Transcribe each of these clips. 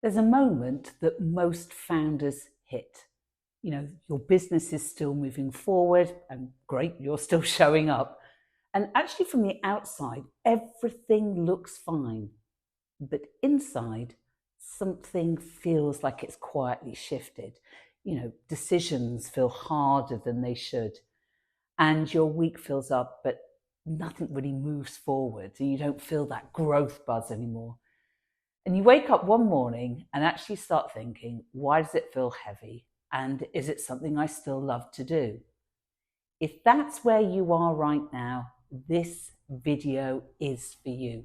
There's a moment that most founders hit. Your business is still moving forward and great, you're still showing up. And actually, from the outside, everything looks fine. But inside, something feels like it's quietly shifted. Decisions feel harder than they should. And your week fills up, but nothing really moves forward. And you don't feel that growth buzz anymore. And you wake up one morning and actually start thinking, why does it feel heavy? And is it something I still love to do? If that's where you are right now, this video is for you.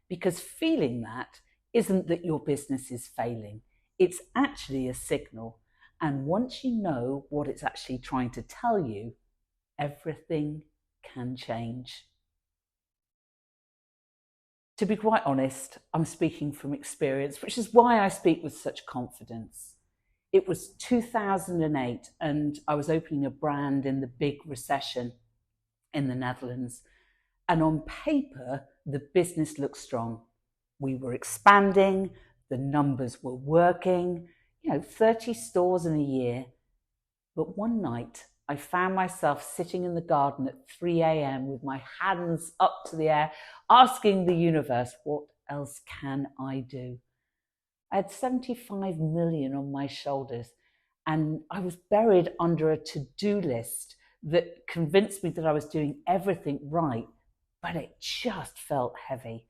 Because feeling that isn't that your business is failing. It's actually a signal. And once you know what it's actually trying to tell you, everything can change. To be quite honest, I'm speaking from experience, which is why I speak with such confidence. It was 2008 and I was opening a brand in the big recession in the Netherlands. And on paper, the business looked strong. We were expanding, the numbers were working, 30 stores in a year. But one night, I found myself sitting in the garden at 3 a.m. with my hands up to the air, asking the universe, what else can I do? I had 75 million on my shoulders, and I was buried under a to-do list that convinced me that I was doing everything right, but it just felt heavy.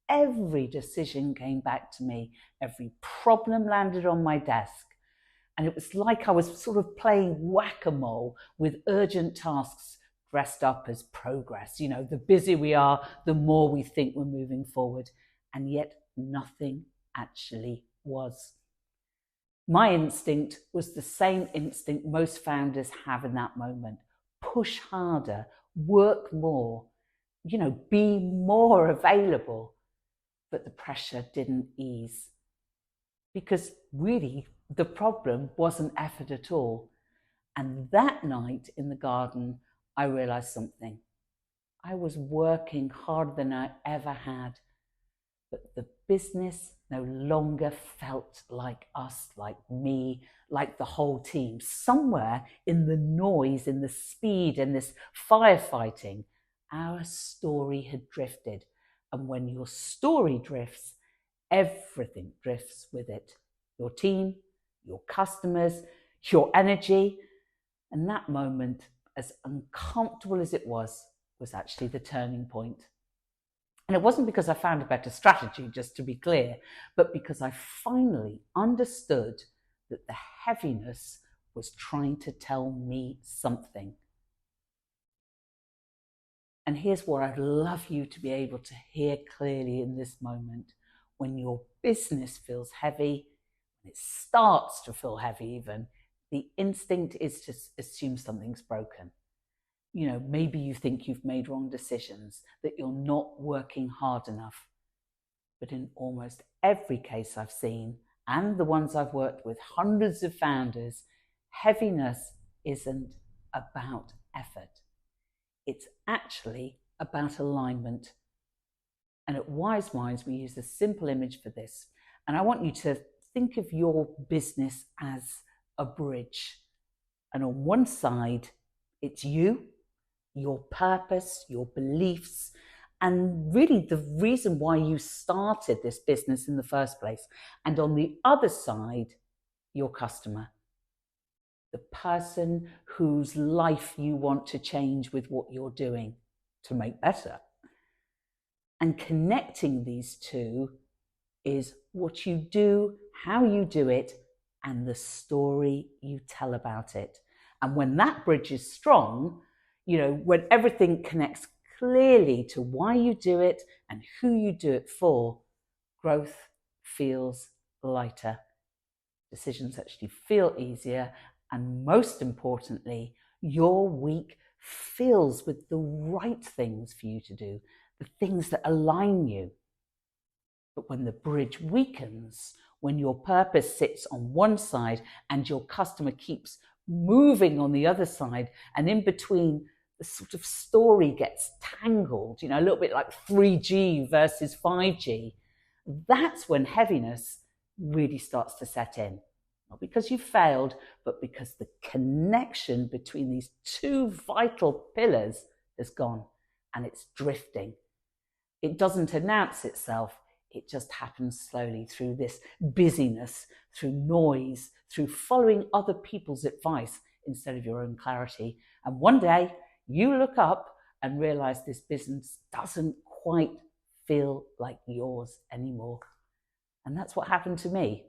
Every decision came back to me. Every problem landed on my desk. And it was like I was sort of playing whack-a-mole with urgent tasks dressed up as progress. The busier we are, the more we think we're moving forward. And yet nothing actually was. My instinct was the same instinct most founders have in that moment. Push harder, work more, be more available. But the pressure didn't ease. Because really, the problem wasn't effort at all. And that night in the garden, I realized something. I was working harder than I ever had, but the business no longer felt like us, like me, like the whole team. Somewhere in the noise, in the speed, in this firefighting, our story had drifted. And when your story drifts, everything drifts with it. Your team, your customers, your energy. And that moment, as uncomfortable as it was actually the turning point. And it wasn't because I found a better strategy, just to be clear, but because I finally understood that the heaviness was trying to tell me something. And here's what I'd love you to be able to hear clearly in this moment. When your business feels heavy, it starts to feel heavy even, the instinct is to assume something's broken. Maybe you think you've made wrong decisions, that you're not working hard enough. But in almost every case I've seen, and the ones I've worked with, hundreds of founders, heaviness isn't about effort. It's actually about alignment. And at Wyseminds, we use a simple image for this. And I want you to think of your business as a bridge. And on one side, it's you, your purpose, your beliefs, and really the reason why you started this business in the first place. And on the other side, your customer, the person whose life you want to change with what you're doing to make better. And connecting these two is what you do, how you do it, and the story you tell about it. And when that bridge is strong, when everything connects clearly to why you do it and who you do it for, growth feels lighter. Decisions actually feel easier. And most importantly, your week fills with the right things for you to do, the things that align you. But when the bridge weakens, when your purpose sits on one side and your customer keeps moving on the other side, and in between the sort of story gets tangled, a little bit like 3G versus 5G, that's when heaviness really starts to set in. Not because you failed, but because the connection between these two vital pillars has gone and it's drifting. It doesn't announce itself. It just happens slowly through this busyness, through noise, through following other people's advice instead of your own clarity. And one day you look up and realize this business doesn't quite feel like yours anymore. And that's what happened to me.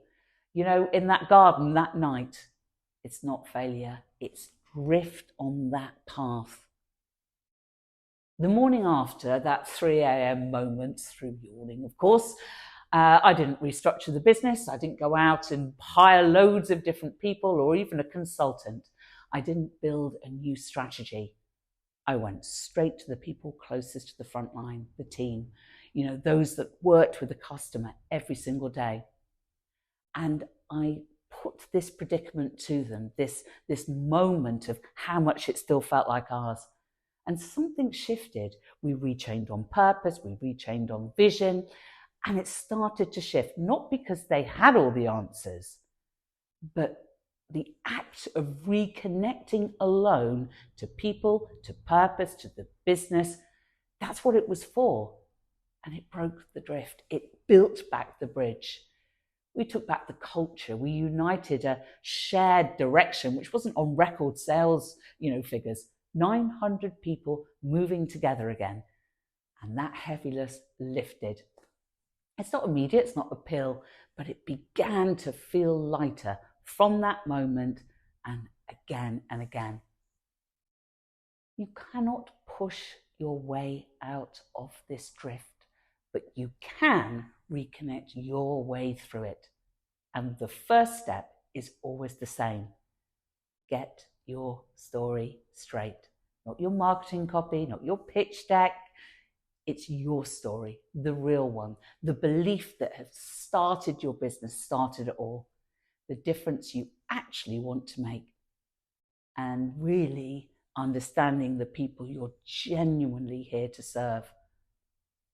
You know, in that garden that night, it's not failure, it's drift on that path. The morning after that 3 a.m. moment, through yawning, of course, I didn't restructure the business. I didn't go out and hire loads of different people or even a consultant. I didn't build a new strategy. I went straight to the people closest to the front line, the team, you know, those that worked with the customer every single day. And I put this predicament to them, this moment of how much it still felt like ours. And something shifted. We rechained on purpose, we rechained on vision, and it started to shift, not because they had all the answers, but the act of reconnecting alone to people, to purpose, to the business, that's what it was for. And it broke the drift. It built back the bridge. We took back the culture. We united a shared direction, which wasn't on record sales, figures. 900 people moving together again. And that heaviness lifted. It's not immediate, it's not a pill, but it began to feel lighter from that moment and again and again. You cannot push your way out of this drift, but you can reconnect your way through it. And the first step is always the same. Get your story straight. Not your marketing copy, not your pitch deck. It's your story, the real one. The belief that has started your business, started it all. The difference you actually want to make. And really understanding the people you're genuinely here to serve.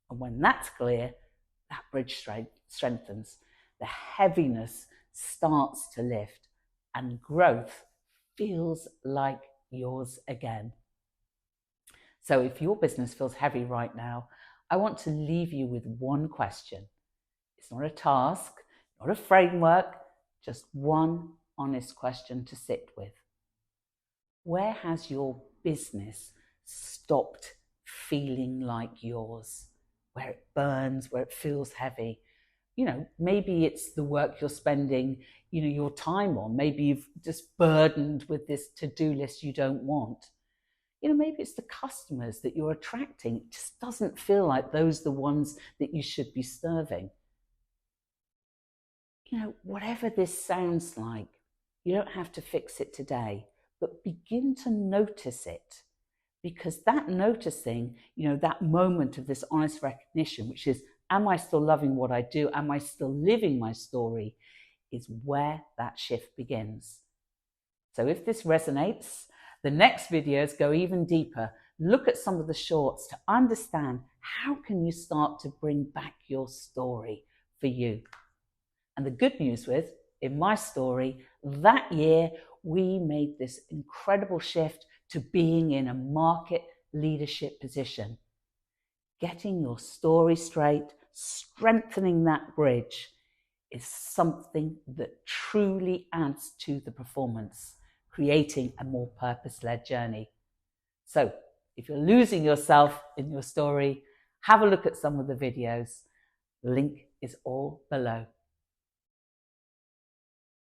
And when that's clear, that bridge strengthens. The heaviness starts to lift and growth feels like yours again. So if your business feels heavy right now, I want to leave you with one question. It's not a task, not a framework, just one honest question to sit with. Where has your business stopped feeling like yours? Where it burns, where it feels heavy? Maybe it's the work you're spending, your time on. Maybe you've just burdened with this to-do list you don't want. Maybe it's the customers that you're attracting. It just doesn't feel like those are the ones that you should be serving. Whatever this sounds like, you don't have to fix it today, but begin to notice it. Because that noticing, that moment of this honest recognition, which is, am I still loving what I do? Am I still living my story? Is where that shift begins. So if this resonates, the next videos go even deeper. Look at some of the shorts to understand how can you start to bring back your story for you. And the good news in my story, that year we made this incredible shift to being in a market leadership position. Getting your story straight, strengthening that bridge is something that truly adds to the performance, creating a more purpose-led journey. So if you're losing yourself in your story, have a look at some of the videos. The link is all below.